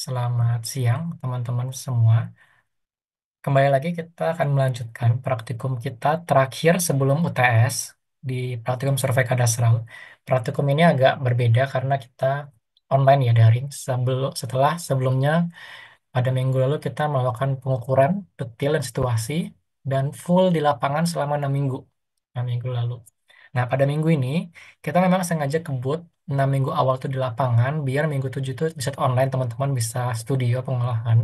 Selamat siang, teman-teman semua. Kembali lagi kita akan melanjutkan praktikum kita terakhir sebelum UTS di praktikum survei kadastral. Praktikum ini agak berbeda karena kita online ya, daring. Setelah sebelumnya pada minggu lalu kita melakukan pengukuran detail dan situasi dan full di lapangan selama 6 minggu. 6 minggu lalu. Nah, pada minggu ini kita memang sengaja kebut 6 minggu awal tuh di lapangan biar minggu 7 itu bisa online, teman-teman bisa studio pengolahan.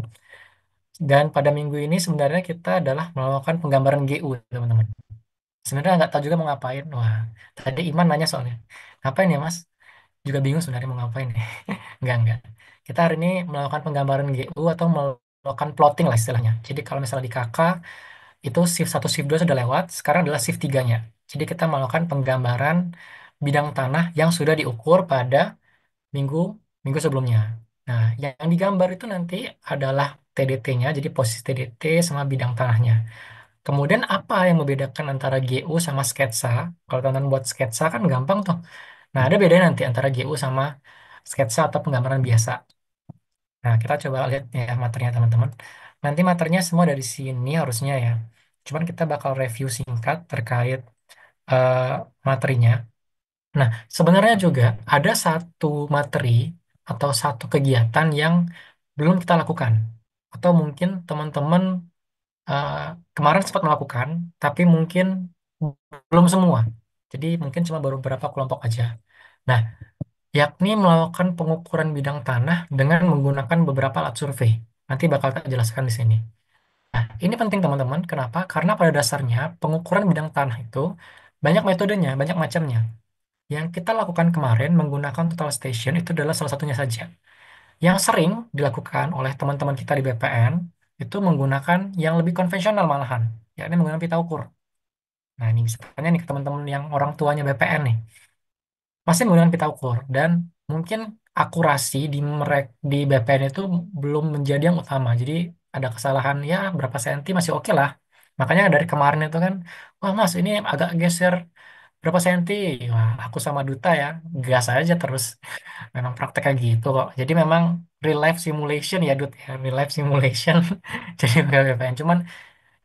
Dan pada minggu ini sebenarnya kita adalah melakukan penggambaran GU, teman-teman. Sebenarnya nggak tahu juga mau ngapain. Wah, tadi Iman nanya soalnya. Ngapain ya, Mas? Juga bingung sebenarnya mau ngapain nih. Enggak. Kita hari ini melakukan penggambaran GU atau melakukan plotting lah istilahnya. Jadi kalau misalnya di KK, itu shift satu shift 2 sudah lewat, sekarang adalah shift 3-nya. Jadi kita melakukan penggambaran bidang tanah yang sudah diukur pada minggu minggu sebelumnya. Nah, yang digambar itu nanti adalah TDT-nya, jadi posisi TDT sama bidang tanahnya. Kemudian apa yang membedakan antara GU sama sketsa? Kalau teman-teman buat sketsa kan gampang tuh. Nah, ada bedanya nanti antara GU sama sketsa atau penggambaran biasa. Nah, kita coba lihat ya materinya teman-teman. Nanti materinya semua dari sini harusnya ya. Cuman kita bakal review singkat terkait eh, materinya. Nah, sebenarnya juga ada satu materi atau satu kegiatan yang belum kita lakukan. Atau mungkin teman-teman eh, kemarin sempat melakukan, tapi mungkin belum semua. Jadi mungkin cuma baru beberapa kelompok aja. Nah, yakni melakukan pengukuran bidang tanah dengan menggunakan beberapa alat survei. Nanti bakal tak jelaskan di sini. Nah, ini penting teman-teman. Kenapa? Karena pada dasarnya pengukuran bidang tanah itu banyak metodenya, banyak macamnya. Yang kita lakukan kemarin menggunakan total station itu adalah salah satunya saja. Yang sering dilakukan oleh teman-teman kita di BPN itu menggunakan yang lebih konvensional malahan, yakni menggunakan pita ukur. Nah, ini bisa tanya nih ke teman-teman yang orang tuanya BPN nih. Masih menggunakan pita ukur dan mungkin akurasi di BPN itu belum menjadi yang utama. Jadi ada kesalahan ya berapa senti masih oke lah. Makanya dari kemarin itu kan, wah Mas ini agak geser berapa senti. Wah, aku sama Duta ya, gas aja terus. Memang prakteknya gitu kok. Jadi memang real life simulation ya Dut ya, real life simulation. Jadi bukan BPN. Cuman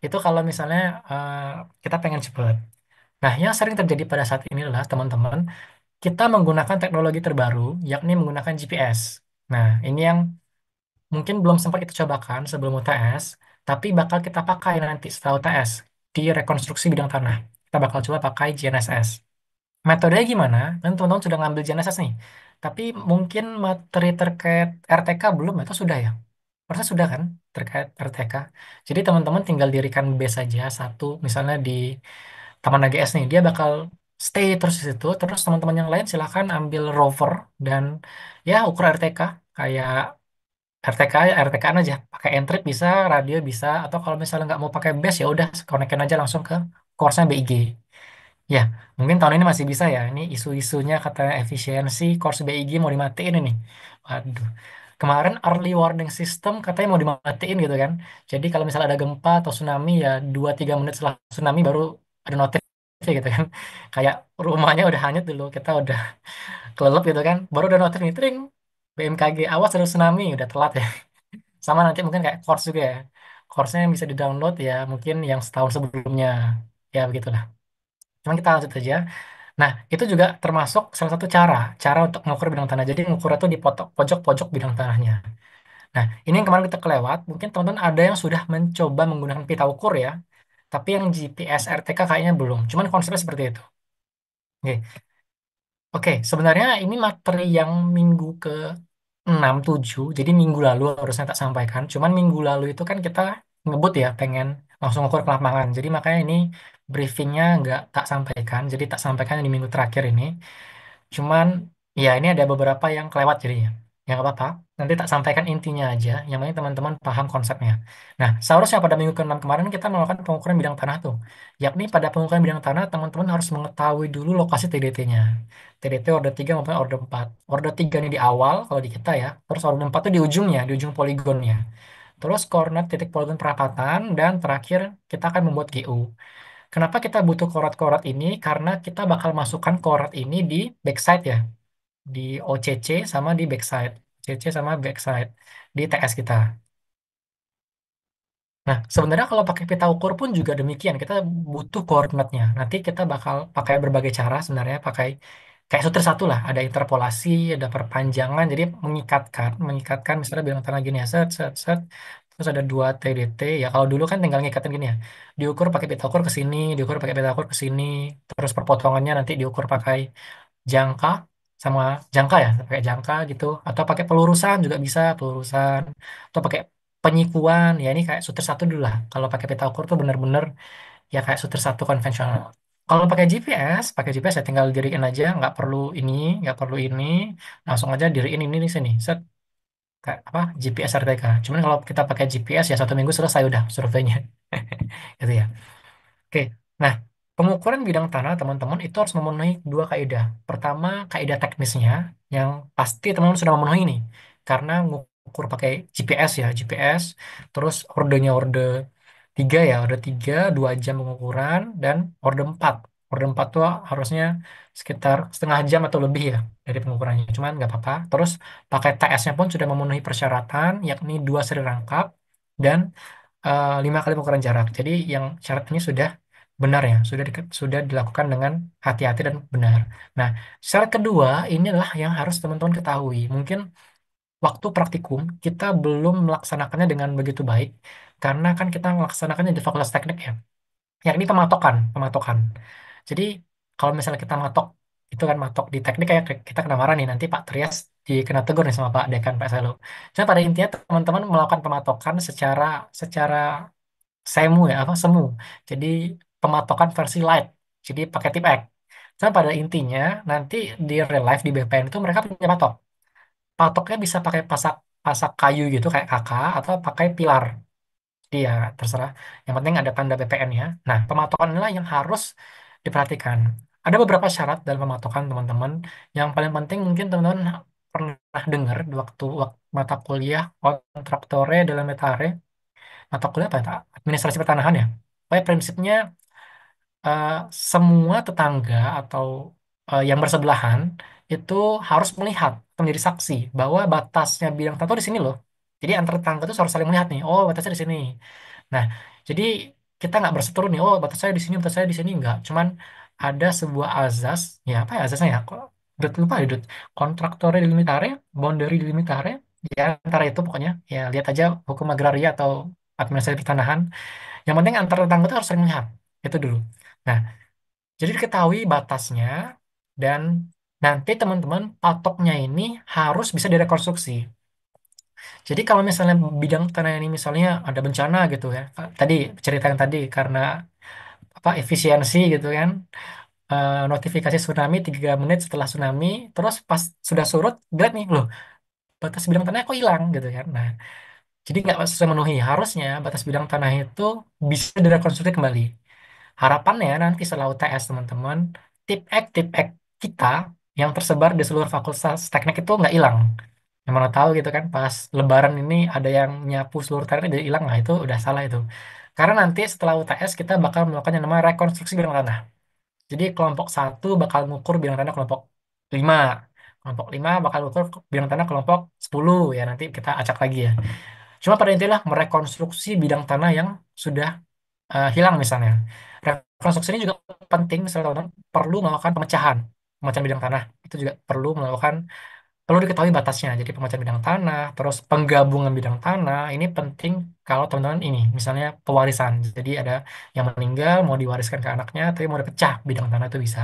itu kalau misalnya eh, kita pengen cepet. Nah, yang sering terjadi pada saat ini adalah teman-teman, kita menggunakan teknologi terbaru, yakni menggunakan GPS. Nah, ini yang mungkin belum sempat kita cobakan sebelum UTS, tapi bakal kita pakai nanti setelah UTS di rekonstruksi bidang tanah. Kita bakal coba pakai GNSS. Metodenya gimana? Kan teman-teman sudah ngambil GNSS nih. Tapi mungkin materi terkait RTK belum, atau sudah ya? Harusnya sudah kan terkait RTK. Jadi teman-teman tinggal dirikan base saja satu, misalnya di Taman AGS nih, dia bakal stay terus di situ. Terus teman-teman yang lain silahkan ambil rover dan ya ukur RTK kayak RTK ya RTK aja. Pakai Entrep bisa, radio bisa, atau kalau misalnya nggak mau pakai base ya udah konekin aja langsung ke course-nya BIG. Ya, mungkin tahun ini masih bisa ya. Ini isu-isunya katanya efisiensi, course BIG mau dimatiin ini. Waduh. Kemarin early warning system katanya mau dimatiin gitu kan. Jadi kalau misalnya ada gempa atau tsunami ya 2-3 menit setelah tsunami baru ada notif gitu kan. Kayak rumahnya udah hanyut dulu, kita udah kelelep gitu kan. Baru ada notif nih, tring. BMKG, awas ada tsunami, udah telat ya. Sama nanti mungkin kayak course juga ya. Course-nya yang bisa di-download ya mungkin yang setahun sebelumnya. Ya begitulah. Cuma kita lanjut aja. Nah, itu juga termasuk salah satu cara untuk mengukur bidang tanah. Jadi mengukurnya itu di pojok-pojok bidang tanahnya. Nah, ini yang kemarin kita kelewat. Mungkin teman-teman ada yang sudah mencoba menggunakan pita ukur ya, tapi yang GPS RTK kayaknya belum. Cuman konsepnya seperti itu. Oke, Oke, sebenarnya ini materi yang minggu ke 6 7. Jadi minggu lalu harusnya tak sampaikan. Cuman minggu lalu itu kan kita ngebut ya, pengen langsung ukur ke lapangan. Jadi makanya ini briefingnya nggak tak sampaikan. Jadi tak sampaikan di minggu terakhir ini. Cuman ya ini ada beberapa yang kelewat jadinya. Ya nggak apa-apa. Nanti tak sampaikan intinya aja. Yang penting teman-teman paham konsepnya. Nah, seharusnya pada minggu ke-6 kemarin kita melakukan pengukuran bidang tanah tuh. Yakni pada pengukuran bidang tanah teman-teman harus mengetahui dulu lokasi TDT-nya. TDT order 3 maupun order 4. Order 3 ini di awal kalau di kita ya. Terus order 4 itu di ujungnya, di ujung poligonnya. Terus koordinat titik poligon perapatan dan terakhir kita akan membuat GU. Kenapa kita butuh korat-korat ini? Karena kita bakal masukkan korat ini di backside ya, di OCC sama di backside. CC sama backside di TS kita. Nah, sebenarnya kalau pakai pita ukur pun juga demikian. Kita butuh koordinatnya. Nanti kita bakal pakai berbagai cara sebenarnya. Pakai kayak sutra satu lah. Ada interpolasi, ada perpanjangan. Jadi mengikatkan misalnya bilang tanah gini ya, set, set, set. Terus ada 2 TDT. Ya kalau dulu kan tinggal ngikatin gini ya. Diukur pakai pita ukur ke sini, diukur pakai pita ukur ke sini. Terus perpotongannya nanti diukur pakai jangka sama jangka ya, pakai jangka gitu. Atau pakai pelurusan juga bisa, pelurusan. Atau pakai penyikuan ya, ini kayak shooter satu dulu lah. Kalau pakai peta ukur tuh bener-bener ya kayak shooter satu konvensional. Kalau pakai GPS ya tinggal diriin aja, nggak perlu ini, langsung aja diriin ini di sini, set kayak apa GPS RTK. Cuman kalau kita pakai GPS ya 1 minggu selesai udah surveinya, gitu ya. Oke, nah pengukuran bidang tanah teman-teman itu harus memenuhi 2 kaidah. Pertama, kaidah teknisnya yang pasti teman-teman sudah memenuhi ini, karena ngukur pakai GPS ya, GPS, terus ordenya orde 3 2 jam pengukuran dan orde 4. Orde 4 tuh harusnya sekitar setengah jam atau lebih ya dari pengukurannya, cuman nggak apa-apa. Terus pakai TS-nya pun sudah memenuhi persyaratan, yakni 2 seri rangkap dan 5 kali pengukuran jarak. Jadi yang syarat ini sudah benar ya, sudah dilakukan dengan hati-hati dan benar. Nah, syarat kedua ini adalah yang harus teman-teman ketahui. Mungkin waktu praktikum kita belum melaksanakannya dengan begitu baik karena kan kita melaksanakannya di Fakultas Teknik ya, yakni pematokan. Jadi kalau misalnya kita matok itu kan matok di teknik kayak kita kena marah nih nanti Pak Trias dikena tegur nih sama Pak Dekan Pak Selo. Jadi pada intinya teman-teman melakukan pematokan secara secara semu. Jadi pematokan versi light. Jadi pakai tip X. Cuma pada intinya nanti di real life di BPN itu mereka punya patok. Patoknya bisa pakai pasak pasak kayu gitu kayak kakak atau pakai pilar. Jadi ya terserah. Yang penting ada tanda BPN ya. Nah, pematokan inilah yang harus diperhatikan. Ada beberapa syarat dalam pematokan teman-teman. Yang paling penting mungkin teman-teman pernah dengar di waktu mata kuliah kontraktore dalam metare, mata kuliah apa ya? Administrasi pertanahan ya. Pokoknya prinsipnya eh, semua tetangga atau yang bersebelahan itu harus melihat atau menjadi saksi bahwa batasnya bidang tato di sini loh. Jadi antar tetangga itu harus saling melihat nih. Oh, batasnya di sini. Nah, jadi kita nggak berseteru nih. Oh, batas saya di sini, batas saya di sini nggak. Cuman ada sebuah azas. Ya apa ya azasnya ya? Kok lupa ya, Dut. Kontraktor limitare, boundary limitare. Ya antara itu pokoknya. Ya lihat aja hukum agraria atau administrasi pertanahan. Yang penting antar tetangga itu harus saling melihat. Itu dulu. Nah, jadi diketahui batasnya dan nanti teman-teman patoknya ini harus bisa direkonstruksi. Jadi kalau misalnya bidang tanah ini misalnya ada bencana gitu ya, tadi cerita yang tadi karena apa efisiensi gitu kan, notifikasi tsunami 3 menit setelah tsunami, terus pas sudah surut, lihat nih loh batas bidang tanah kok hilang gitu kan. Nah, jadi nggak sesuai memenuhi. Harusnya batas bidang tanah itu bisa direkonstruksi kembali. Harapannya nanti setelah UTS teman-teman, tip X kita yang tersebar di seluruh fakultas teknik itu nggak hilang. Yang mana tahu gitu kan, pas Lebaran ini ada yang nyapu seluruh teknik jadi hilang, nah itu udah salah itu. Karena nanti setelah UTS kita bakal melakukan yang namanya rekonstruksi bidang tanah. Jadi kelompok satu bakal ngukur bidang tanah kelompok 5. Kelompok 5 bakal ngukur bidang tanah kelompok 10 ya nanti kita acak lagi ya. Cuma pada intinya merekonstruksi bidang tanah yang sudah hilang misalnya. Rekonstruksi ini juga penting misalnya teman-teman perlu melakukan pemecahan bidang tanah. Itu juga perlu diketahui batasnya. Jadi pemecahan bidang tanah, terus penggabungan bidang tanah, ini penting kalau teman-teman ini misalnya pewarisan. Jadi ada yang meninggal mau diwariskan ke anaknya, tapi mau dipecah bidang tanah itu bisa.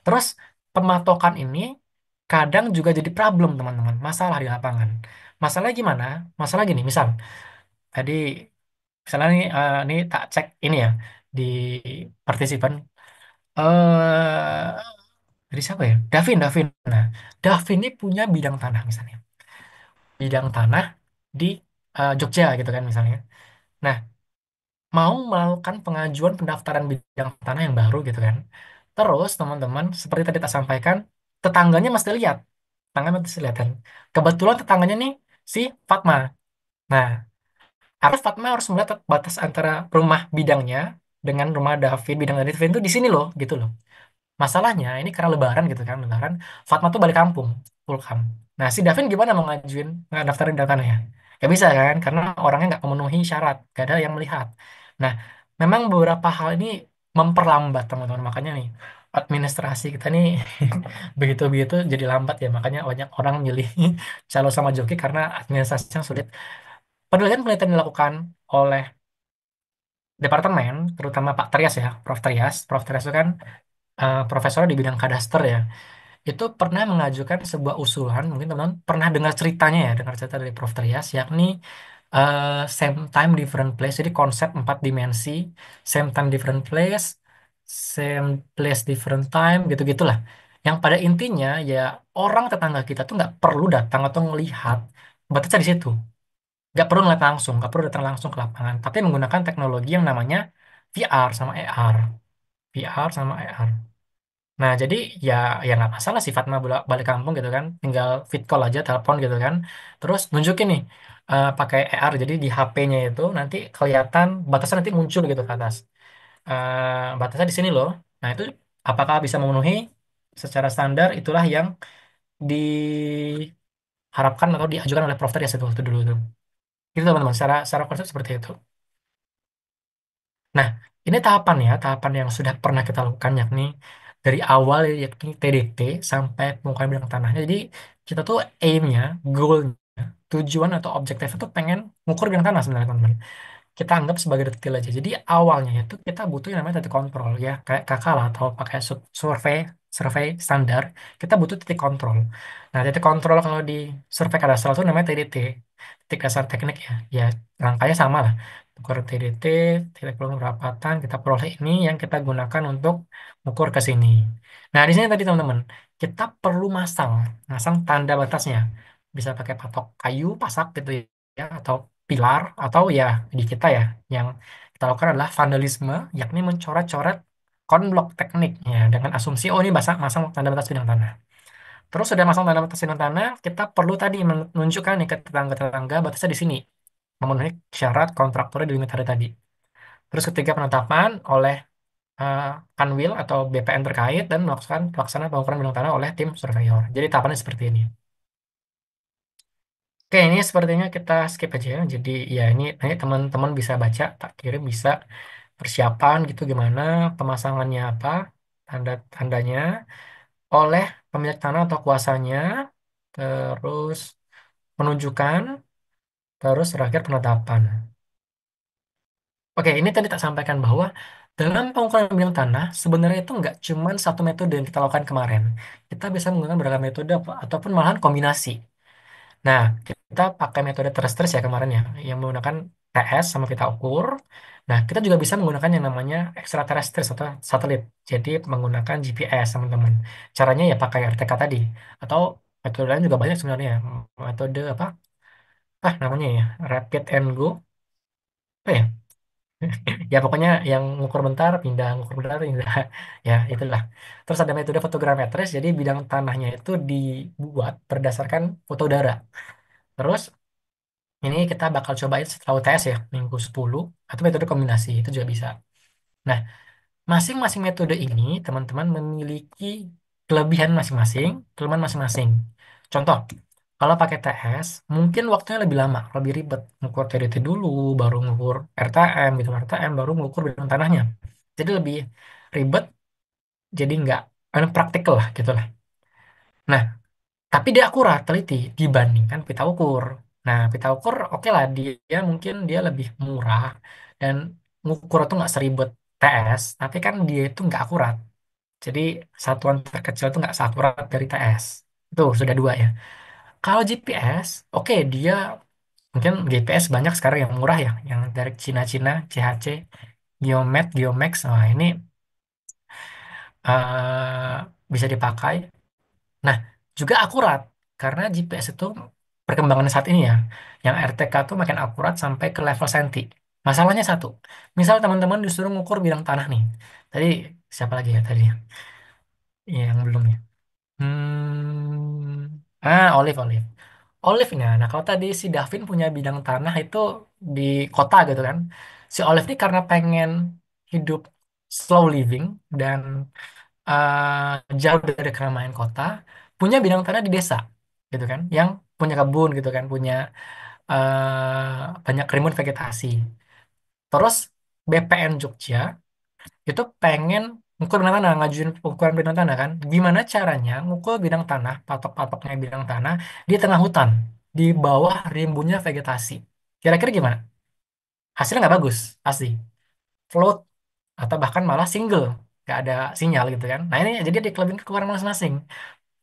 Terus pematokan ini kadang juga jadi problem teman-teman, masalah di lapangan. Masalahnya gimana? Masalah gini, misal tadi misalnya nih tak cek ini ya di partisipan dari siapa ya? Davin. Nah, Davin ini punya bidang tanah misalnya, bidang tanah di Jogja gitu kan misalnya. Nah, mau melakukan pengajuan pendaftaran bidang tanah yang baru gitu kan. Terus teman-teman seperti tadi tak sampaikan, tetangganya mesti lihat, tetangganya mesti lihat kan. Kebetulan tetangganya nih si Fatma. Nah, Fatma harus melihat batas antara rumah bidangnya dengan rumah bidang Davin itu di sini loh, gitu loh. Masalahnya ini karena Lebaran gitu kan, Lebaran, Fatma tuh balik kampung, pulang. Nah, si Davin gimana mau ngajuin, nggak daftarin datanya? Gak bisa kan, karena orangnya nggak memenuhi syarat, gak ada yang melihat. Nah, memang beberapa hal ini memperlambat teman-teman. Makanya nih, administrasi kita nih begitu-begitu jadi lambat ya. Makanya banyak orang milih calo sama joki karena administrasinya sulit. Padahal kan penelitian dilakukan oleh departemen, terutama Pak Trias ya, Prof. Trias. Prof. Trias itu kan profesor di bidang kadaster ya. Itu pernah mengajukan sebuah usulan, mungkin teman-teman pernah dengar ceritanya ya, dengar cerita dari Prof. Trias, yakni eh, same time different place, jadi konsep empat dimensi, same time different place, same place different time, gitu-gitulah. Yang pada intinya ya orang tetangga kita tuh nggak perlu datang atau melihat batasnya di situ, nggak perlu ngeliat langsung, nggak perlu datang langsung ke lapangan, tapi menggunakan teknologi yang namanya VR sama AR, VR sama AR. Nah, jadi ya ya nggak masalah sih Fatma balik kampung gitu kan, tinggal fit call aja, telepon gitu kan, terus nunjukin nih pakai AR, jadi di HP-nya itu nanti kelihatan batasnya nanti muncul gitu ke atas. Batasnya di sini loh. Nah, itu apakah bisa memenuhi secara standar itulah yang diharapkan atau diajukan oleh Prof. Tadi ya waktu dulu tuh. Itu teman-teman, secara konsep seperti itu. Nah, ini tahapan ya, tahapan yang sudah pernah kita lakukan yakni dari awal yakni TDT sampai pengumpulan bidang tanahnya. Jadi kita tuh aimnya, goalnya, tujuan atau objektif itu pengen ngukur bidang tanah sebenarnya teman-teman. Kita anggap sebagai detail aja. Jadi awalnya itu kita butuh yang namanya titik kontrol ya, kayak kakak lah atau pakai survei survei standar, kita butuh titik kontrol. Nah, titik kontrol kalau di survei kadastral itu namanya TDT, titik dasar teknik ya. Ya, rangkanya sama lah. Ukur TDT, titik peroleh perapatan, kita peroleh ini yang kita gunakan untuk ukur ke sini. Nah, di sini tadi teman-teman, kita perlu masang tanda batasnya. Bisa pakai patok kayu, pasak gitu ya, atau pilar, atau ya di kita ya yang kita lakukan adalah vandalisme, yakni mencoret-coret konblok teknik ya dengan asumsi oh ini masang tanda batas bidang tanah. Terus sudah masang tanda batas bidang tanah, kita perlu tadi menunjukkan nih ke tetangga-tetangga batasnya di sini memenuhi syarat kontraktornya di limit hari tadi. Terus ketiga penetapan oleh eh, Kanwil atau BPN terkait dan melakukan pelaksanaan pengukuran bidang tanah oleh tim surveyor. Jadi tahapannya seperti ini. Oke, ini sepertinya kita skip aja ya. Jadi ya ini nanti teman-teman bisa baca, tak kirim bisa persiapan gitu gimana, pemasangannya apa, tanda-tandanya oleh pemilik tanah atau kuasanya, terus penunjukan, terus terakhir penetapan. Oke, ini tadi tak sampaikan bahwa dalam pengukuran bidang tanah sebenarnya itu nggak cuma satu metode yang kita lakukan kemarin. Kita bisa menggunakan beragam metode ataupun malahan kombinasi. Nah, kita pakai metode terrestrial ya kemarin ya, yang menggunakan TS sama pita ukur. Nah, kita juga bisa menggunakan yang namanya extraterrestrial atau satelit. Jadi menggunakan GPS, teman-teman. Caranya ya pakai RTK tadi. Atau metode lain juga banyak sebenarnya ya. Metode apa? Namanya ya, Rapid and Go. Apa ya? Ya pokoknya yang ngukur bentar, pindah, ngukur bentar, pindah. Ya, itulah. Terus ada metode fotogrametris, jadi bidang tanahnya itu dibuat berdasarkan foto udara. Terus ini kita bakal cobain setelah UTS ya, minggu 10 atau metode kombinasi, itu juga bisa. Nah, masing-masing metode ini, teman-teman memiliki kelebihan masing-masing, kelemahan masing-masing. Contoh, kalau pakai TS, mungkin waktunya lebih lama, lebih ribet. Ngukur TDT dulu, baru ngukur RTM, gitu, RTM, baru ngukur bidang tanahnya. Jadi lebih ribet, jadi nggak praktikal lah, gitu lah. Nah, tapi dia akurat, teliti dibandingkan pita ukur. Nah, pita ukur oke lah dia mungkin dia lebih murah dan ngukur itu nggak seribet TS, tapi kan dia itu nggak akurat. Jadi satuan terkecil itu nggak seakurat dari TS. Itu sudah dua ya. Kalau GPS, oke dia mungkin GPS banyak sekarang yang murah ya, yang dari Cina-Cina, CHC, Geomet, Geomax. Nah, ini bisa dipakai. Nah, juga akurat karena GPS itu perkembangan saat ini ya, yang RTK tuh makin akurat sampai ke level senti. Masalahnya satu, misal teman-teman disuruh ngukur bidang tanah nih. Tadi siapa lagi ya tadi? Yang belum ya. Olive, Olive. Olive nah kalau tadi si Davin punya bidang tanah itu di kota gitu kan. Si Olive ini karena pengen hidup slow living dan jauh dari keramaian kota, punya bidang tanah di desa. gitu kan, yang punya kebun gitu kan, punya banyak rimbun vegetasi. Terus BPN Jogja itu pengen ngukur bidang tanah, ngajuin ukuran bidang tanah kan. Gimana caranya ngukur bidang tanah, patok-patoknya bidang tanah di tengah hutan, di bawah rimbunnya vegetasi. Kira-kira gimana? Hasilnya nggak bagus, pasti. Float, atau bahkan malah single, nggak ada sinyal gitu kan. Nah ini jadi ada kelebihan kekurangan masing-masing.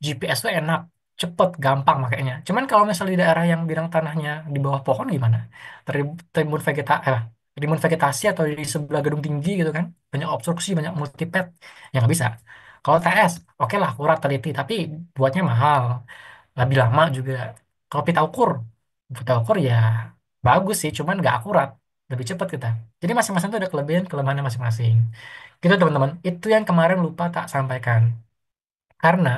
GPS tuh enak, cepet, gampang makanya. Cuman kalau misalnya di daerah yang bidang tanahnya di bawah pohon gimana? Terimbun rimbun vegetasi atau di sebelah gedung tinggi gitu kan, banyak obstruksi, banyak multipad, ya nggak bisa. Kalau TS, oke lah, akurat teliti, tapi buatnya mahal, lebih lama juga. Kalau pita ukur ya bagus sih, cuman nggak akurat, lebih cepat kita. Jadi masing-masing tuh ada kelebihan, kelemahannya masing-masing. Gitu teman-teman, itu yang kemarin lupa tak sampaikan. Karena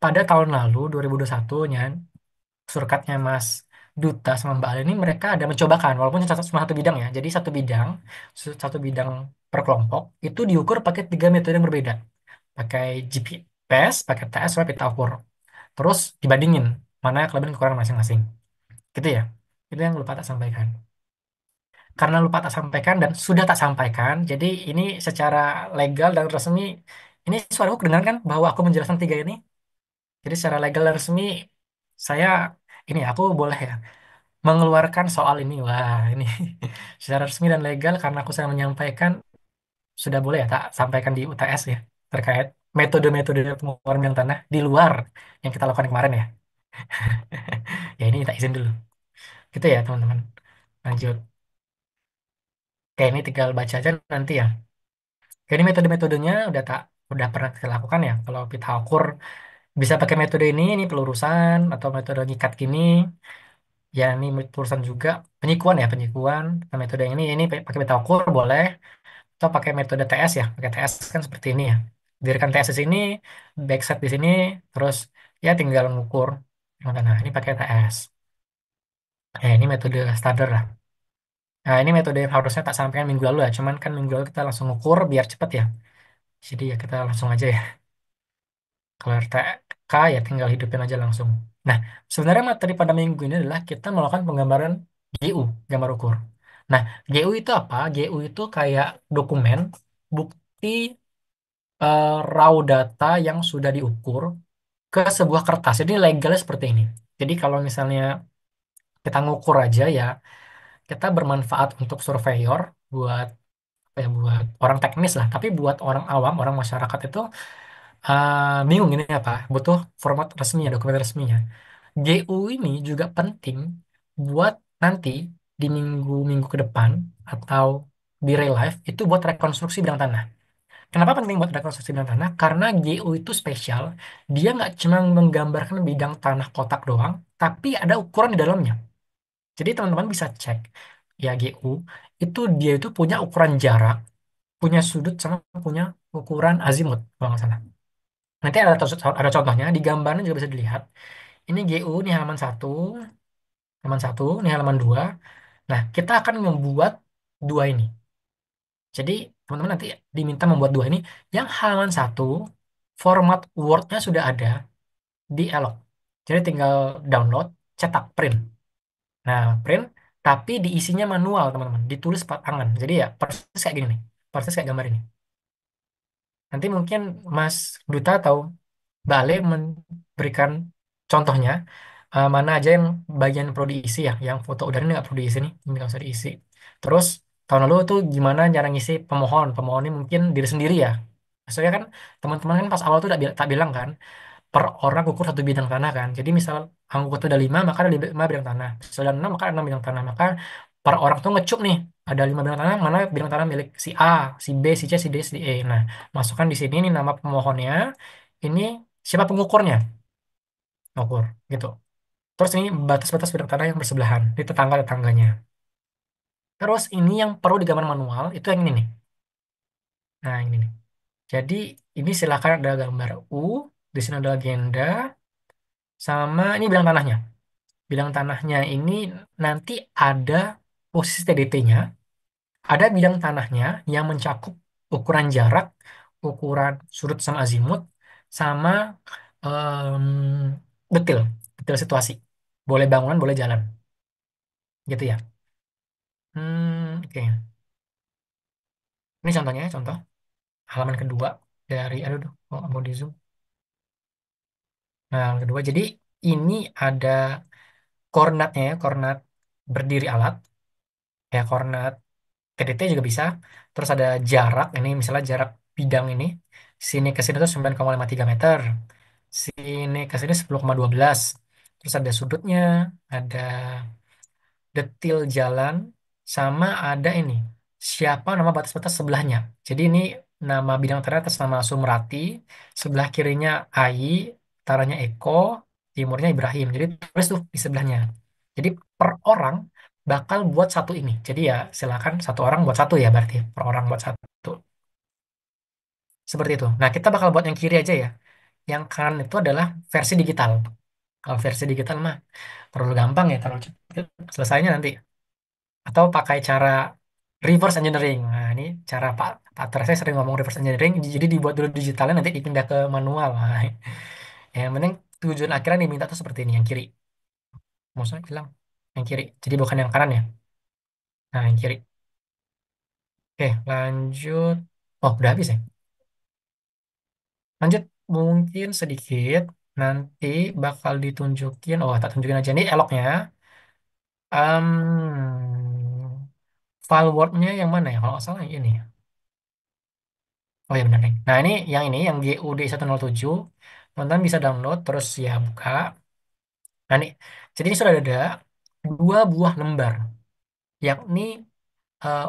pada tahun lalu 2021-nya surkatnya Mas Duta sama Mbak Ale ini mereka ada mencobakan walaupun cuma satu bidang ya. Jadi satu bidang per kelompok itu diukur pakai tiga metode yang berbeda. Pakai GPS, pakai TS, sama pita ukur. Terus dibandingin mana kelebihan kekurangan masing-masing. Gitu ya. Itu yang lupa tak sampaikan. Karena lupa tak sampaikan dan sudah tak sampaikan, jadi ini secara legal dan resmi ini suaraku kedengaran kan bahwa aku menjelaskan tiga ini. Jadi secara legal dan resmi saya ini aku boleh ya mengeluarkan soal ini. Wah, ini secara resmi dan legal karena aku sedang menyampaikan sudah boleh ya tak sampaikan di UTS ya terkait metode-metode pengeluaran bidang tanah di luar yang kita lakukan kemarin ya. Ya ini tak izin dulu. Gitu ya teman-teman. Lanjut. Oke, ini tinggal baca aja nanti ya. Oke, ini metode-metodenya udah pernah kita lakukan ya. Kalau pita ukur bisa pakai metode ini pelurusan atau metode nyikat gini. Ya ini pelurusan juga penyikuan ya penyikuan. Nah, metode yang ini pakai pita ukur boleh atau pakai metode TS ya. Pakai TS kan seperti ini ya. Dirikan TS di sini, backset di sini, terus ya tinggal ngukur. Nah, ini pakai TS. Nah, ini metode standar lah. Nah, ini metode yang harusnya tak sampaikan minggu lalu ya. Cuman kan minggu lalu kita langsung ngukur biar cepet ya. Jadi ya kita langsung aja ya. Kalau RTK ya tinggal hidupin aja langsung. Nah, sebenarnya materi pada minggu ini adalah kita melakukan penggambaran GU, gambar ukur. Nah, GU itu apa? GU itu kayak dokumen, bukti raw data yang sudah diukur ke sebuah kertas. Jadi legalnya seperti ini. Jadi kalau misalnya kita ngukur aja ya, kita bermanfaat untuk surveyor buat buat orang teknis lah. Tapi buat orang awam, orang masyarakat itu bingung ini apa? Butuh format resminya, dokumen resminya. GU ini juga penting buat nanti di minggu-minggu ke depan atau di real life itu buat rekonstruksi bidang tanah. Kenapa penting buat rekonstruksi bidang tanah? Karena GU itu spesial. Dia nggak cuma menggambarkan bidang tanah kotak doang, tapi ada ukuran di dalamnya. Jadi teman-teman bisa cek ya GU itu dia itu punya ukuran jarak, punya sudut sama punya ukuran azimut kalau nggak salah. Nanti ada contohnya di gambarnya juga bisa dilihat. Ini GU nih halaman satu, ini halaman dua. Nah, kita akan membuat dua ini. Jadi teman-teman nanti diminta membuat dua ini. Yang halaman satu format Word-nya sudah ada di Elok. Jadi tinggal download, cetak, print. Nah, print, tapi diisinya manual teman-teman, ditulis pakai tangan. Jadi ya persis kayak gini nih, persis kayak gambar ini. Nanti mungkin Mas Duta atau Bale memberikan contohnya mana aja yang bagian perlu diisi ya, yang foto udara ini nggak perlu diisi nih, ini nggak usah diisi. Terus tahun lalu tuh gimana cara ngisi pemohon, pemohon ini mungkin diri sendiri ya. Maksudnya kan teman-teman kan pas awal tuh tak bilang kan per orang ukur satu bidang tanah kan. Jadi misal anggota itu ada lima maka ada lima bidang tanah. Misal ada enam maka ada enam bidang tanah. Maka per orang tuh ngecuk nih ada lima bidang tanah mana bidang tanah milik si A, si B, si C, si D, si E. Nah masukkan di sini nih nama pemohonnya. Ini siapa pengukurnya? Ukur gitu. Terus ini batas-batas bidang tanah yang bersebelahan di tetangga-tetangganya. Terus ini yang perlu digambar manual itu yang ini nih. Nah ini nih. Jadi ini silakan ada gambar U, di sini ada agenda, sama ini bidang tanahnya. Bidang tanahnya ini nanti ada posisi TDT-nya, ada bidang tanahnya yang mencakup ukuran jarak, ukuran sudut sama azimut, sama em, detil. detail situasi. Boleh bangunan, boleh jalan. Gitu ya. Oke. Ini contohnya, contoh halaman kedua dari, aduh, aduh, mau di zoom. Nah, halaman kedua. Jadi ini ada koordinatnya ya, koordinat berdiri alat. Ya, koordinat TDT juga bisa. Terus ada jarak, ini misalnya jarak bidang ini. Sini ke sini tuh 9,53 meter. Sini ke sini 10,12. Terus ada sudutnya, ada detil jalan, sama ada ini. Siapa nama batas-batas sebelahnya. Jadi ini nama bidang tanah atas nama Sumrati, sebelah kirinya Ai, utaranya Eko, timurnya Ibrahim. Jadi tulis tuh di sebelahnya. Jadi per orang bakal buat satu ini. Jadi ya silakan satu orang buat satu ya berarti per orang buat satu. Seperti itu. Nah, kita bakal buat yang kiri aja ya. Yang kanan itu adalah versi digital. Kalau versi digital mah terlalu gampang ya, terlalu cepet selesainya nanti. Atau pakai cara reverse engineering. Nah, ini cara Pak Ter saya sering ngomong reverse engineering, jadi dibuat dulu digitalnya nanti dipindah ke manual. Nah, ya, yang penting tujuan akhirnya diminta tuh seperti ini yang kiri. Maksudnya bilang yang kiri. Jadi bukan yang kanan ya. Nah, yang kiri. Oke, lanjut. Oh, udah habis ya. Lanjut mungkin sedikit. Nanti bakal ditunjukin. Oh, tak tunjukin aja nih eloknya. File Word-nya yang mana ya? Kalau nggak salah yang ini. Oh ya benar nih. Nah ini yang GUD 107. Teman-teman bisa download terus ya buka. Nah nih, jadi ini sudah ada dua buah lembar. Yakni,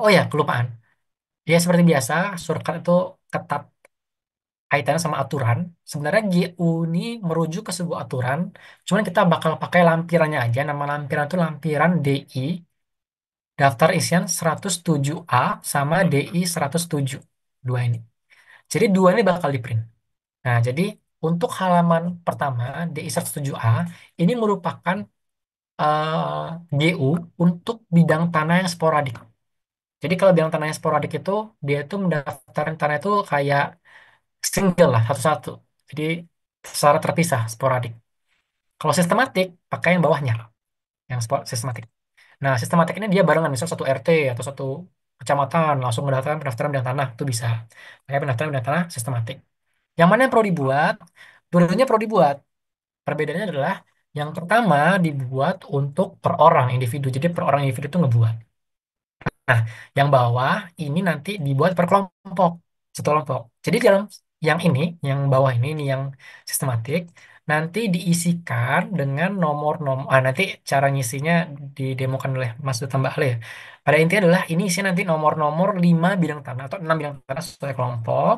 oh ya kelupaan. Ya seperti biasa, shortcut itu ketat kaitannya sama aturan. Sebenarnya GU ini merujuk ke sebuah aturan. Cuman kita bakal pakai lampirannya aja. Nama lampiran itu lampiran DI, daftar isian 107A sama DI 107. Dua ini. Jadi dua ini bakal di print. Nah, jadi untuk halaman pertama DI 107A ini merupakan GU untuk bidang tanah yang sporadik. Jadi kalau bidang tanah yang sporadik itu dia itu mendaftarkan tanah itu kayak single lah satu-satu. Jadi secara terpisah sporadik. Kalau sistematik pakai yang bawahnya, yang sistematik. Nah, sistematik ini dia barengan misal satu RT atau satu kecamatan langsung mendaftarkan pendaftaran bidang tanah itu bisa. Kayak pendaftaran bidang tanah sistematik. Yang mana yang perlu dibuat? Dua-duanya perlu dibuat. Perbedaannya adalah yang pertama dibuat untuk per orang individu. Jadi per orang individu itu ngebuat. Nah, yang bawah ini nanti dibuat per kelompok, satu kelompok. Jadi dalam yang ini, yang bawah ini yang sistematik, nanti diisikan dengan nomor-nomor. Nanti cara ngisinya didemokan oleh Mas Duta Mbak Ale ya. Pada intinya adalah ini isi nanti nomor-nomor 5 bidang tanah atau 6 bidang tanah sesuai kelompok.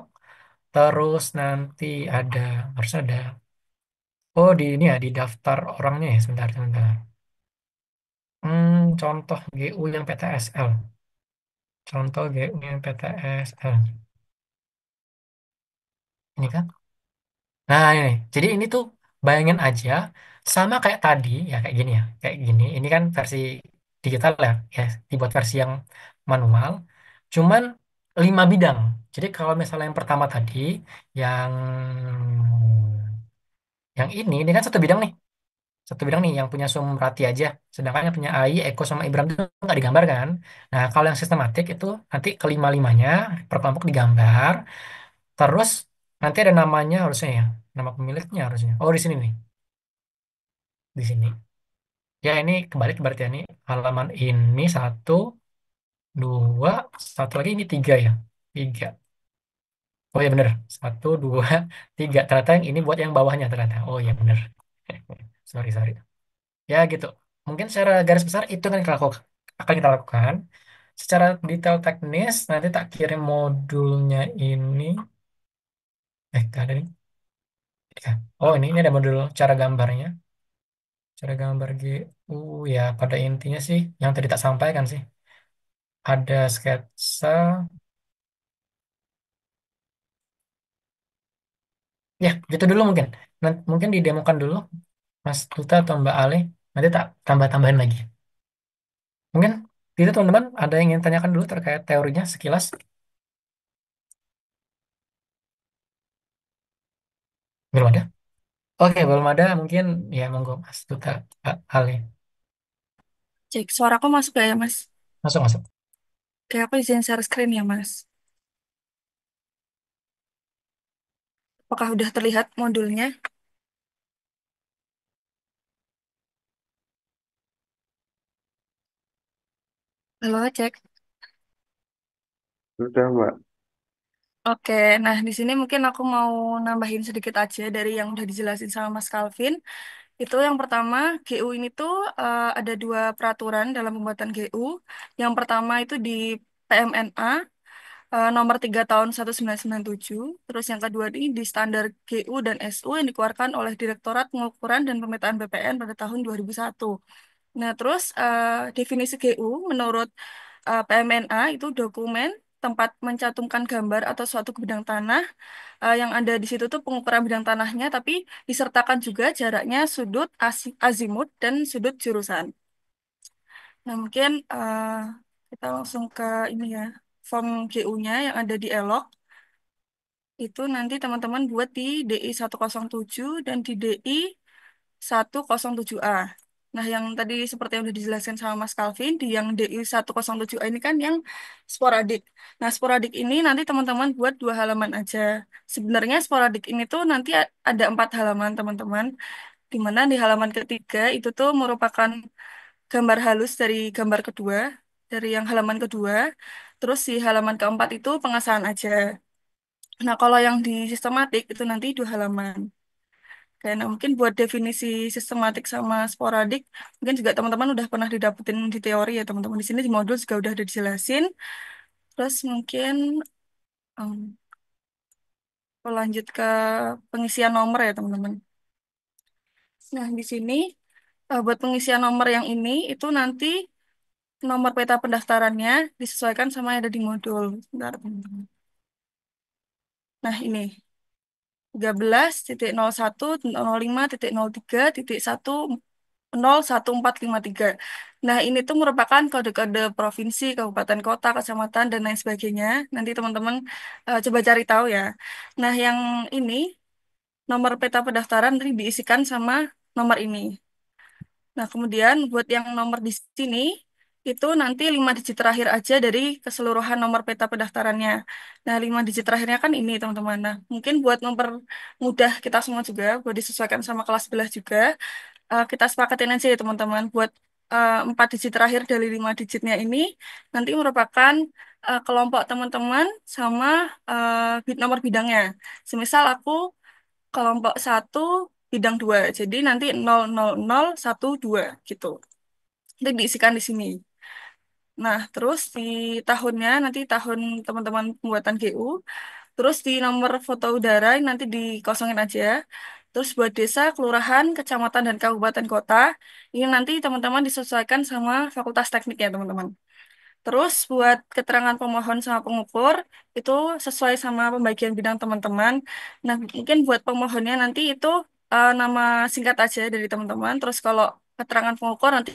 Terus nanti ada, harusnya ada. Oh, di ini ya, di daftar orangnya ya, sebentar, sebentar. Contoh GU yang PTSL. Contoh GU yang PTSL. Ini kan. Nah, ini. Jadi ini tuh bayangin aja, sama kayak tadi, ya kayak gini ya. Kayak gini. Ini kan versi digital ya, ya dibuat versi yang manual. Cuman 5 bidang. Jadi kalau misalnya yang pertama tadi, yang ini kan satu bidang nih. Satu bidang nih yang punya Sumrati aja, sedangkan yang punya AI, Eko sama Ibram itu nggak digambar kan. Nah kalau yang sistematik itu nanti kelima-limanya per kelompok digambar, terus nanti ada namanya harusnya ya, nama pemiliknya harusnya. Oh di sini nih, di sini. Ya ini kebalik berarti ya, ini halaman ini satu, dua, satu lagi ini tiga ya, tiga. Oh ya bener, satu, dua, tiga. Ternyata yang ini buat yang bawahnya ternyata. Oh ya bener. Sorry sorry. Ya gitu. Mungkin secara garis besar itu kan akan kita lakukan. Secara detail teknis nanti tak kirim modulnya ini. Gak ada nih. Oh ini ada modul cara gambarnya. Cara gambar GU ya pada intinya sih yang tadi tak sampaikan sih. Ada sketsa. Ya gitu dulu mungkin. Nanti, mungkin didemokan dulu Mas Tuta atau Mbak Ale. Nanti tak tambah-tambahin lagi. Mungkin itu teman-teman ada yang ingin tanyakan dulu terkait teorinya sekilas. Belum ada? Oke, belum ada mungkin ya monggo Mas Duta, Kak Ali. Cek, suaraku masuk gak ya, Mas? Masuk masuk. Kayak aku izin share screen ya, Mas. Apakah udah terlihat modulnya? Halo, cek. Sudah, Mbak. Oke, nah di sini mungkin aku mau nambahin sedikit aja dari yang udah dijelasin sama Mas Calvin. Itu yang pertama, GU ini tuh ada dua peraturan dalam pembuatan GU. Yang pertama itu di PMNA nomor 3 tahun 1997. Terus yang kedua ini di standar GU dan SU yang dikeluarkan oleh Direktorat Pengukuran dan Pemetaan BPN pada tahun 2001. Nah, terus definisi GU menurut PMNA itu dokumen tempat mencantumkan gambar atau suatu bidang tanah yang ada di situ tuh pengukuran bidang tanahnya, tapi disertakan juga jaraknya, sudut, azimut, dan sudut jurusan. Nah, mungkin kita langsung ke ini ya, form GU-nya yang ada di ELOK. Itu nanti teman-teman buat di DI 107 dan di DI 107A. Nah, yang tadi seperti yang udah dijelaskan sama Mas Calvin, di yang DI 107A ini kan yang sporadik. Nah, sporadik ini nanti teman-teman buat 2 halaman aja. Sebenarnya sporadik ini tuh nanti ada 4 halaman, teman-teman. Di mana di halaman ketiga itu tuh merupakan gambar halus dari gambar kedua, dari yang halaman kedua. Terus di halaman keempat itu pengesahan aja. Nah, kalau yang di sistematik itu nanti 2 halaman. Kayak nah, mungkin buat definisi sistematik sama sporadik, mungkin juga teman-teman udah pernah didapetin di teori ya teman-teman. Di sini di modul juga udah ada dijelasin. Terus mungkin um, aku lanjut ke pengisian nomor ya teman-teman. Nah, di sini buat pengisian nomor yang ini itu nanti nomor peta pendaftarannya disesuaikan sama yang ada di modul. Bentar, teman-teman. Nah, ini 13.01.05.03.1 Nah, ini tuh merupakan kode-kode provinsi, kabupaten, kota, kecamatan, dan lain sebagainya. Nanti teman-teman coba cari tahu ya. Nah, yang ini nomor peta pendaftaran nanti diisikan sama nomor ini. Nah, kemudian buat yang nomor di sini, itu nanti 5 digit terakhir aja dari keseluruhan nomor peta pendaftarannya. Nah, 5 digit terakhirnya kan ini, teman-teman. Nah, mungkin buat mempermudah kita semua juga, buat disesuaikan sama kelas sebelah juga, kita sepakatin aja ya, teman-teman. Buat 4 digit terakhir dari 5 digitnya ini, nanti merupakan kelompok teman-teman sama nomor bidangnya. Semisal aku kelompok satu bidang 2. Jadi nanti 00012 gitu. Itu diisikan di sini. Nah, terus di tahunnya nanti tahun teman-teman pembuatan GU, terus di nomor foto udara ini nanti dikosongin aja. Terus buat desa, kelurahan, kecamatan dan kabupaten kota, ini nanti teman-teman disesuaikan sama fakultas teknik ya, teman-teman. Terus buat keterangan pemohon sama pengukur itu sesuai sama pembagian bidang teman-teman. Nah, mungkin buat pemohonnya nanti itu nama singkat aja dari teman-teman. Terus kalau keterangan pengukur nanti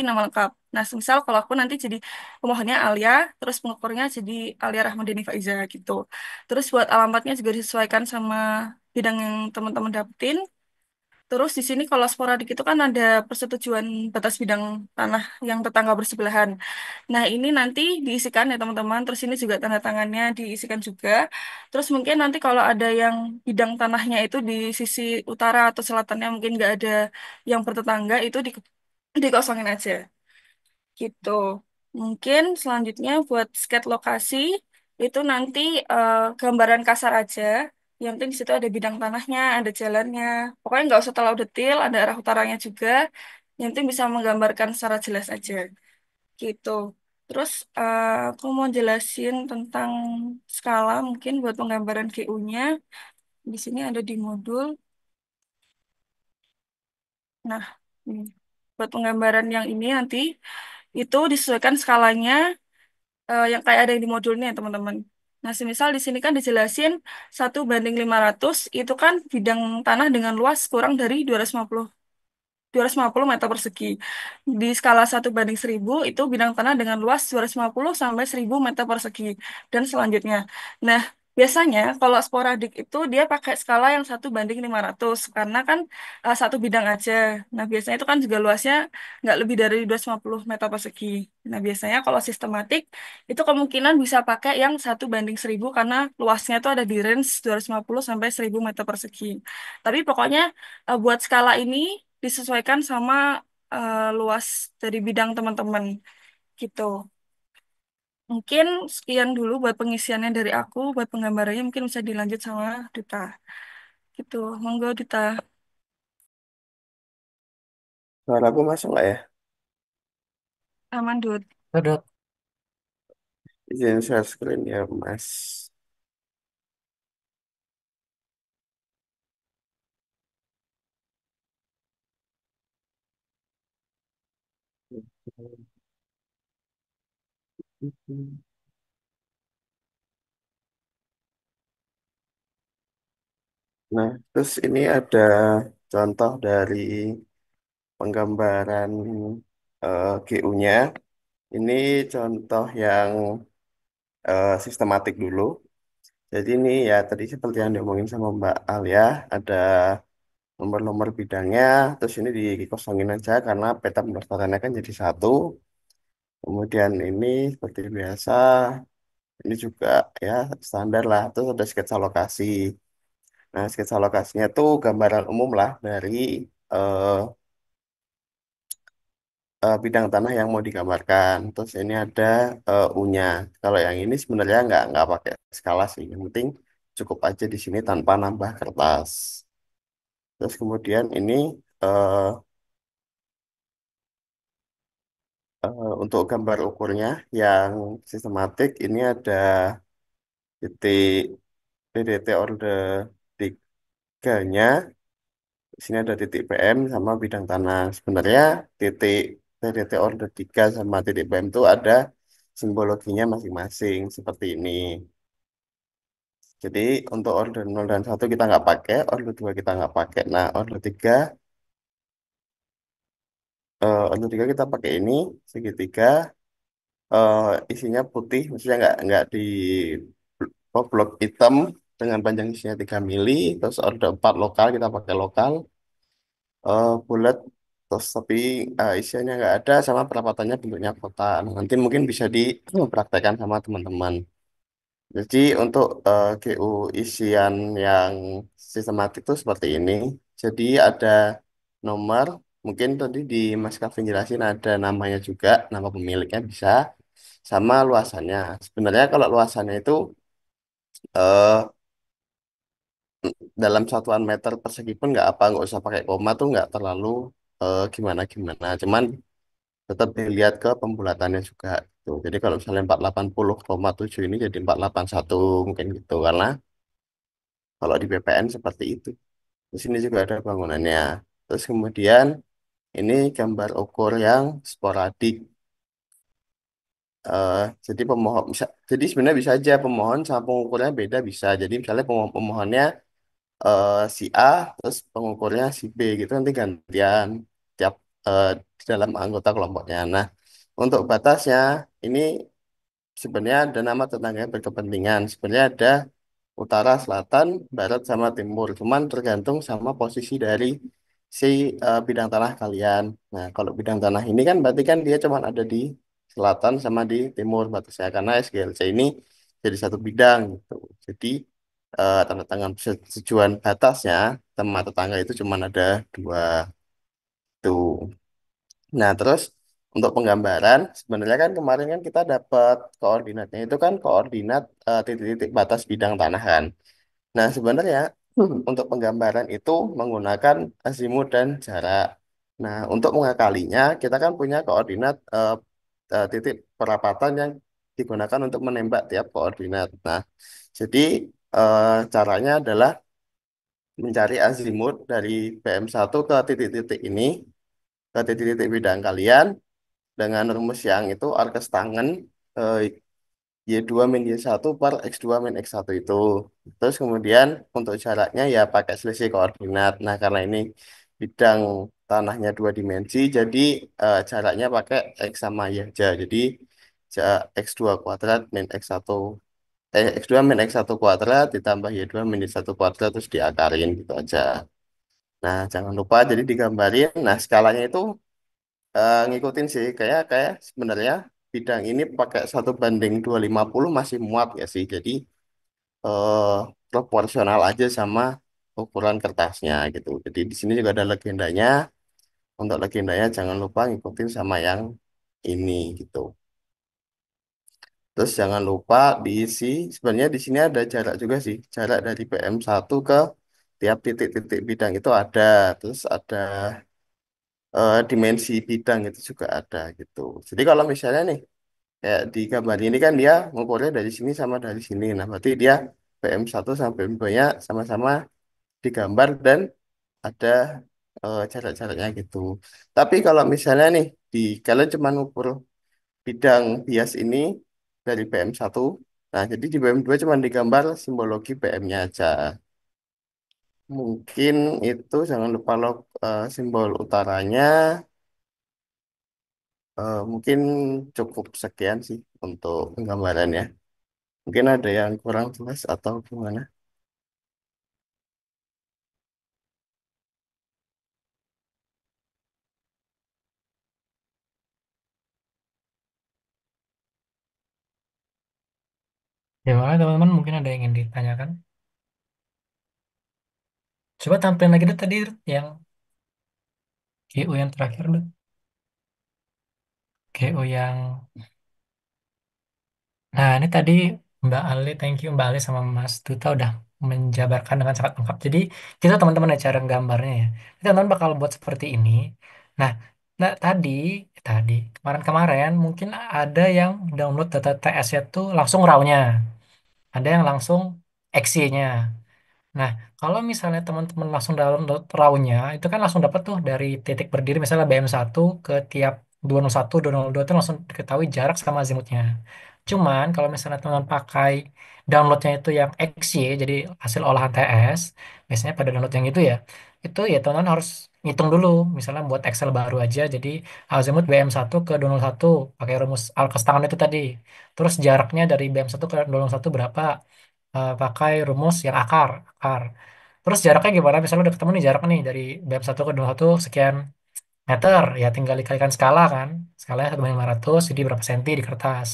nama lengkap. Nah, misal kalau aku nanti jadi pemohonnya Alia, terus pengukurnya jadi Alia Rahmadini Faiza gitu. Terus buat alamatnya juga disesuaikan sama bidang yang teman-teman dapetin. Terus di sini kalau sporadik itu kan ada persetujuan batas bidang tanah yang tetangga bersebelahan. Nah, ini nanti diisikan ya teman-teman. Terus ini juga tanda tangannya diisikan juga. Terus mungkin nanti kalau ada yang bidang tanahnya itu di sisi utara atau selatannya mungkin nggak ada yang bertetangga itu dikosongin aja. Gitu. Mungkin selanjutnya buat sketch lokasi itu nanti gambaran kasar aja. Yang penting di situ ada bidang tanahnya, ada jalannya. Pokoknya nggak usah terlalu detail, ada arah utaranya juga. Yang penting bisa menggambarkan secara jelas aja. Gitu. Terus aku mau jelasin tentang skala mungkin buat penggambaran GU-nya. Di sini ada di modul. Nah, ini. Buat penggambaran yang ini nanti itu disesuaikan skalanya yang kayak ada yang di modulnya ya, teman-teman. Nah, semisal di sini kan dijelasin 1:500 itu kan bidang tanah dengan luas kurang dari 250 meter persegi. Di skala 1:1000 itu bidang tanah dengan luas 250 sampai 1000 meter persegi dan selanjutnya. Nah, Biasanya kalau sporadik itu dia pakai skala yang 1:500 karena kan satu bidang aja. Nah biasanya itu kan juga luasnya nggak lebih dari 250 meter persegi. Nah biasanya kalau sistematik itu kemungkinan bisa pakai yang 1:1000 karena luasnya itu ada di range 250 sampai 1000 meter persegi. Tapi pokoknya buat skala ini disesuaikan sama luas dari bidang teman-teman gitu. Mungkin sekian dulu buat pengisiannya dari aku, buat penggambarannya mungkin bisa dilanjut sama Duta. Gitu, monggo Duta. Suara aku masuk nggak ya? Aman, Dut. Dut. Izin share screen ya, Mas. Nah, terus ini ada contoh dari penggambaran GU-nya. Ini contoh yang sistematik dulu. Jadi ini ya tadi seperti yang diomongin sama Mbak Alia, ada nomor-nomor bidangnya, terus ini dikosongin aja karena peta pendaftarannya kan jadi satu. Kemudian ini seperti biasa, ini juga ya standar lah, terus ada sketsa lokasi. Nah, sketsa lokasinya tuh gambaran umum lah dari eh, bidang tanah yang mau digambarkan. Terus ini ada U-nya. Kalau yang ini sebenarnya nggak pakai skala sih. Yang penting cukup aja di sini tanpa nambah kertas. Terus kemudian ini eh, untuk gambar ukurnya yang sistematik ini ada titik PDT order 3-nya. Di sini ada titik PM sama bidang tanah. Sebenarnya titik PDT order 3 sama titik PM itu ada simbologinya masing-masing seperti ini. Jadi untuk order 0 dan 1 kita nggak pakai, order 2 kita nggak pakai. Nah, order 3 kita pakai ini segitiga eh, isinya putih, maksudnya nggak di blok hitam dengan panjang isinya 3 mili. Terus order 4 lokal kita pakai lokal bulat. Terus tapi isiannya nggak ada sama perapatannya bentuknya kotak. Nah, nanti mungkin bisa dipraktekkan sama teman-teman. Jadi untuk GU isian yang sistematik itu seperti ini. Jadi ada nomor, mungkin tadi di Mas Kavin jelasin ada namanya juga, nama pemiliknya bisa, sama luasannya. Sebenarnya kalau luasannya itu eh, dalam satuan meter persegi pun nggak apa, nggak usah pakai koma tuh nggak terlalu gimana-gimana. Cuman tetap dilihat ke pembulatannya juga. Tuh. Jadi kalau misalnya 480,7 ini jadi 481 mungkin gitu. Karena kalau di BPN seperti itu. Di sini juga ada bangunannya. Terus kemudian ini gambar ukur yang sporadik. Eh, jadi pemohon bisa, jadi sebenarnya bisa aja pemohon sama pengukurnya beda bisa. Jadi misalnya pemohonnya si A, terus pengukurnya si B gitu nanti gantian tiap eh, di dalam anggota kelompoknya. Nah, untuk batasnya ini sebenarnya ada nama tetangga berkepentingan. Sebenarnya ada utara, selatan, barat, sama timur. Cuman tergantung sama posisi dari si bidang tanah kalian. Nah, kalau bidang tanah ini kan berarti kan dia cuma ada di selatan sama di timur batasnya. Karena SGLC ini jadi satu bidang gitu. Jadi tanda tangan persetujuan batasnya sama tetangga itu cuma ada dua tuh. Nah, terus untuk penggambaran, sebenarnya kan kemarin kan kita dapat koordinatnya itu kan koordinat titik-titik batas bidang tanah kan. Nah, sebenarnya untuk penggambaran itu menggunakan azimut dan jarak. Nah, untuk mengakalinya, kita kan punya koordinat titik perapatan yang digunakan untuk menembak tiap koordinat. Nah, jadi caranya adalah mencari azimut dari PM1 ke titik-titik ini, ke titik-titik bidang kalian, dengan rumus yang itu arkes tangen eh, Y2 min Y1 per X2 min X1 itu. Terus kemudian untuk jaraknya ya pakai selisih koordinat. Nah, karena ini bidang tanahnya dua dimensi, jadi jaraknya pakai X sama Y aja. Jadi X2 kuadrat min X1. X2 min X1 kuadrat ditambah Y2 min Y1 kuadrat terus diakarin gitu aja. Nah, jangan lupa jadi digambarin. Nah, skalanya itu ngikutin sih. Kayak kayak sebenarnya bidang ini pakai 1:250 masih muat ya sih. Jadi eh, proporsional aja sama ukuran kertasnya gitu. Jadi di sini juga ada legendanya. Untuk legendanya jangan lupa ngikutin sama yang ini gitu. Terus jangan lupa diisi, sebenarnya di sini ada jarak juga sih, jarak dari PM1 ke tiap titik-titik bidang itu ada. Terus ada dimensi bidang itu juga ada gitu. Jadi kalau misalnya nih, kayak di gambar ini kan dia ngukurnya dari sini sama dari sini. Nah, berarti dia PM1 sama PM2-nya sama-sama digambar dan ada jarak-jaraknya gitu. Tapi kalau misalnya nih, kalian cuma ngukur bidang bias ini dari PM1. Nah, jadi di PM2 cuma digambar simbologi PM-nya aja. Mungkin itu jangan lupa simbol utaranya. Mungkin cukup sekian sih untuk penggambarannya. Mungkin ada yang kurang jelas atau gimana? Gimana teman-teman, mungkin ada yang ingin ditanyakan? Coba tampilin lagi deh tadi yang GU yang terakhir deh. GU yang Nah, ini tadi Mbak Ali, thank you Mbak Ali sama Mas Duta udah menjabarkan dengan sangat lengkap. Jadi, kita teman-teman ya cara gambarnya ya. Kita teman bakal buat seperti ini. Nah, tadi kemarin-kemarin mungkin ada yang download data TS-nya tuh langsung RAW-nya, ada yang langsung exe-nya. Nah, kalau misalnya teman-teman langsung download RAW-nya, itu kan langsung dapat tuh dari titik berdiri, misalnya BM1 ke tiap 201, 202 itu langsung diketahui jarak sama azimutnya. Cuman, kalau misalnya teman pakai downloadnya itu yang XY, jadi hasil olahan TS, biasanya pada download yang itu ya teman-teman harus ngitung dulu. Misalnya buat Excel baru aja, jadi azimut BM1 ke 201, pakai rumus Alkestangan itu tadi. Terus jaraknya dari BM1 ke 201 berapa? Pakai rumus yang akar. Terus jaraknya gimana? Misalnya udah ketemu nih jarak nih dari BM1 ke 21 sekian meter, ya tinggal dikalikan skala kan. Skalanya 1/500, jadi berapa senti di kertas.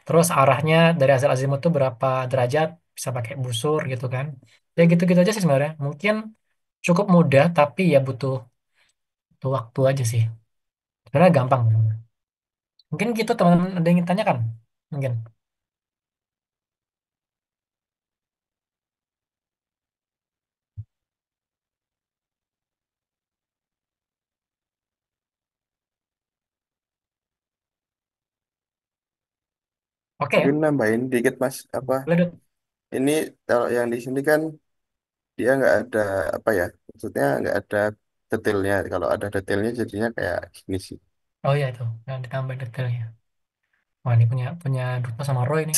Terus arahnya dari hasil azimut tuh berapa derajat, bisa pakai busur gitu kan. Ya gitu-gitu aja sih sebenarnya. Mungkin cukup mudah, tapi ya butuh waktu aja sih. Sebenarnya gampang. Mungkin gitu teman-teman ada yang ingin tanyakan? Mungkin. Oke Mungkin ya. nambahin dikit Mas, apa Boleh, Dut. ini kalau yang di sini kan dia nggak ada apa ya, maksudnya nggak ada detailnya. Kalau ada detailnya jadinya kayak gini sih. Oh iya itu, yang ditambah detailnya. Wah, ini punya punya Duta sama Roy nih.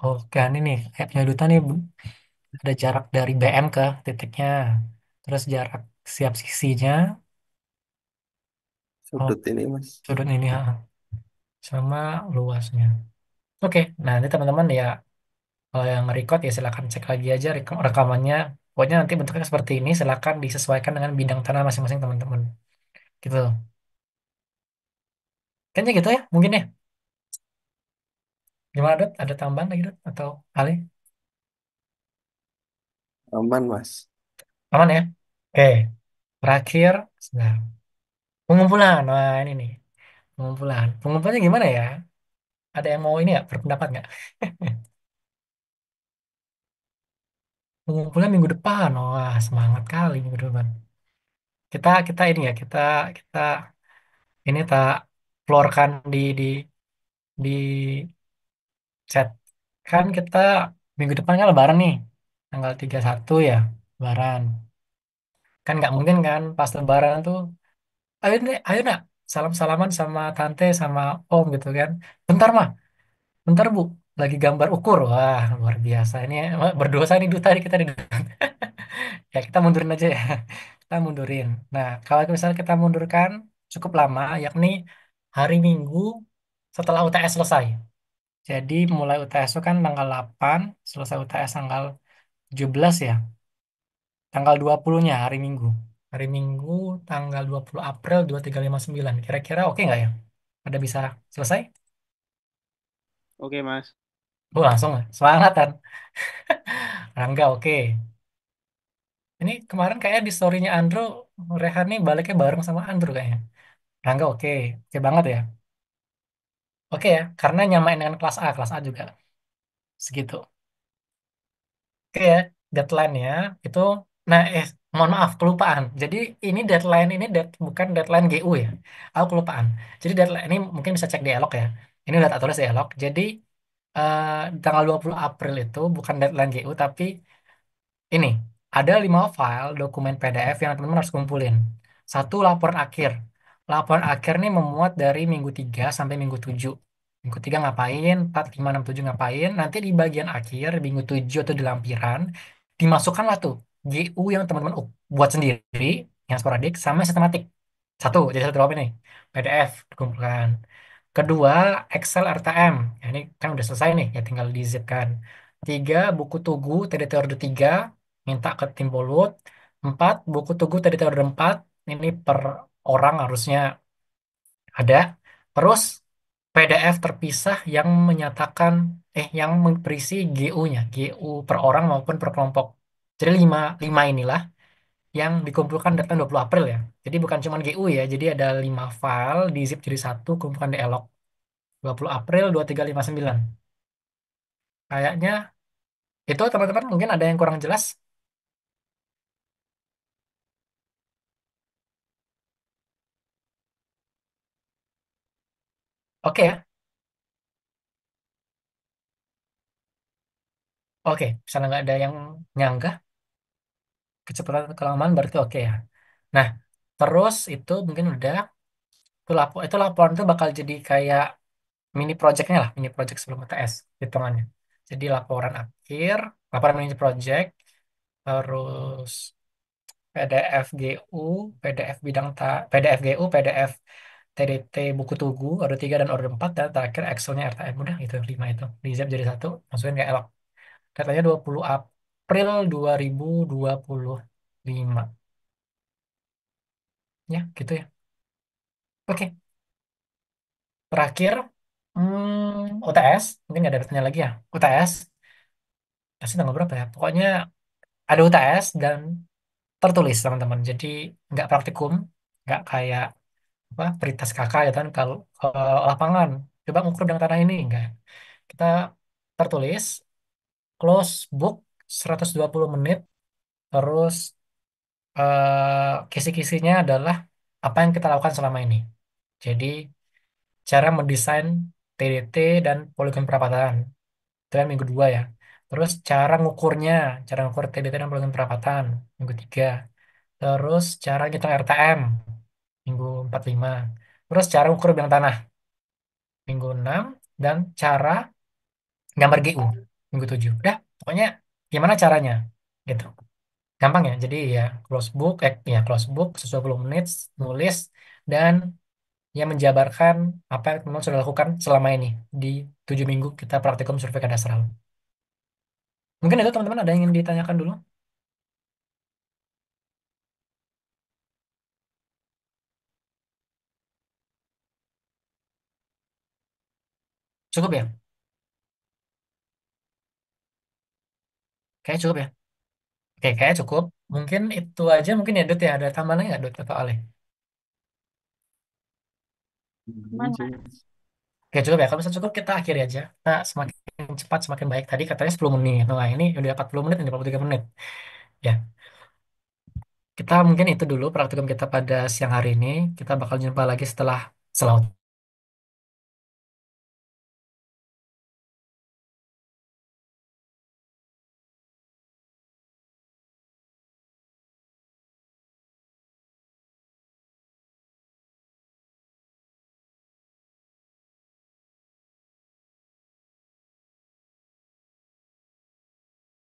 Oke, ini nih, kayak punya Duta nih ada jarak dari BM ke titiknya. Terus jarak siap sisinya, oh Sudut ini Mas. sudut ini ha, sama luasnya. Oke, nah ini teman-teman ya, kalau yang record ya silakan cek lagi aja rekamannya. Pokoknya nanti bentuknya seperti ini, silakan disesuaikan dengan bidang tanah masing-masing teman-teman. Gitu. Kayaknya gitu ya, mungkin ya. Gimana, Dut? Ada tambahan lagi, Dut? Atau Ali? Aman Mas. Aman ya? Oke, terakhir, nah, pengumpulan. Wah, ini nih. Pengumpulan. Pengumpulannya gimana ya? Ada yang mau ini ya berpendapat nggak? Pengumpulan minggu depan. Wah, semangat kali minggu depan. Kita kita ini ya, kita ini tak keluarkan di chat. Kan kita minggu depan kan Lebaran nih. Tanggal 31 ya, Lebaran. Kan nggak mungkin kan pas Lebaran tuh, ayo nih, ayo nak, salam-salaman sama tante sama om gitu kan. Bentar mah, bentar bu, lagi gambar ukur. Wah, luar biasa. Ini berdosa nih duta nih kita di ya kita mundurin aja ya. Kita mundurin. Nah, kalau misalnya kita mundurkan cukup lama, yakni hari Minggu setelah UTS selesai. Jadi mulai UTS itu kan tanggal 8, selesai UTS tanggal 17 ya. Tanggal 20-nya hari Minggu. Hari Minggu tanggal 20 April 2359. Kira-kira oke nggak ya? Ada bisa selesai? Oke, Mas. Oh, langsung lah. Semangat kan? Rangga oke. Ini kemarin kayaknya di story-nya Andrew, Rehan nih baliknya bareng sama Andrew kayaknya. Rangga oke. Oke banget ya. Oke ya, karena nyamain dengan kelas A juga. Segitu. Oke ya, deadline-nya itu, nah mohon maaf, kelupaan. Jadi ini deadline ini bukan deadline GU ya. Aku kelupaan. Jadi deadline ini mungkin bisa cek di Elok ya. Ini udah tak tulis di Elok. Jadi eh, tanggal 20 April itu bukan deadline GU, tapi ini ada 5 file dokumen PDF yang teman-teman harus kumpulin. Satu laporan akhir. Laporan akhir nih memuat dari minggu 3 sampai minggu 7. Minggu 3 ngapain, 4, 5, 6, 7 ngapain. Nanti di bagian akhir, minggu 7 atau di lampiran, dimasukkanlah tuh GU yang teman-teman buat sendiri, yang sporadik, sama sistematik. Satu, jadi satu drop ini. PDF dikumpulkan. Kedua, Excel RTM. Ya, ini kan udah selesai nih, ya tinggal di zip kan. Tiga, buku tugu TDT Orde 3, minta ke tim Polut. Empat, buku tugu TDT Orde 4, ini per orang harusnya ada. Terus, PDF terpisah yang menyatakan, yang berisi GU-nya, GU per orang maupun per kelompok. Jadi lima inilah yang dikumpulkan data 20 April ya. Jadi bukan cuma GU ya, jadi ada 5 file di zip jadi satu, kumpulkan di Elok. 20 April 2359. Kayaknya itu teman-teman mungkin ada yang kurang jelas. Oke ya. Oke, misalnya nggak ada yang nyanggah, kecepatan atau kelamaan berarti oke ya. Nah, terus itu mungkin udah itu laporan itu bakal jadi kayak mini projectnya lah, mini project sebelum UTS hitungannya. Jadi laporan akhir, laporan mini project, terus PDF GU, PDF bidang PDF GU, PDF TDT buku tugu, order 3 dan order 4 dan terakhir Excelnya RTM. Udah itu 5 itu. Di zip jadi satu, masukin ke Elok. Katanya 20 April 2025. Ya, gitu ya. Oke, terakhir UTS. Mungkin nggak ada bertanya lagi ya. UTS, pasti tanggal berapa ya? Pokoknya ada UTS dan tertulis teman-teman. Jadi nggak praktikum, nggak kayak apa peritas kakak ya kan kalau ke lapangan coba ngukur bidang tanah ini enggak, kita tertulis close book 120 menit, terus kisi-kisinya adalah apa yang kita lakukan selama ini. Jadi cara mendesain TDT dan poligon perapatan itu kan minggu 2 ya. Terus cara ngukur TDT dan poligon perapatan minggu 3. Terus cara ngitung RTM minggu 4, 5. Terus cara ukur bidang tanah minggu 6 dan cara gambar GU minggu 7. Udah, pokoknya gimana caranya gitu. Gampang ya. Jadi ya close book 120 menit nulis dan ya menjabarkan apa yang teman sudah lakukan selama ini di 7 minggu kita praktikum survei kadastral. Mungkin itu teman-teman ada yang ingin ditanyakan dulu. Cukup ya? Kayaknya cukup ya. Oke, kayaknya cukup. Mungkin itu aja mungkin ya Dut ya. Ada tambahan lagi nggak Dut atau Ale? Aman, Mas. Oke, cukup ya. Kalau misalnya cukup, kita akhiri aja. Nah, semakin cepat, semakin baik. Tadi katanya 10 menit. Nah, ini udah 40 menit, ini 43 menit. Ya, kita mungkin itu dulu praktikum kita pada siang hari ini. Kita bakal jumpa lagi setelah selaut.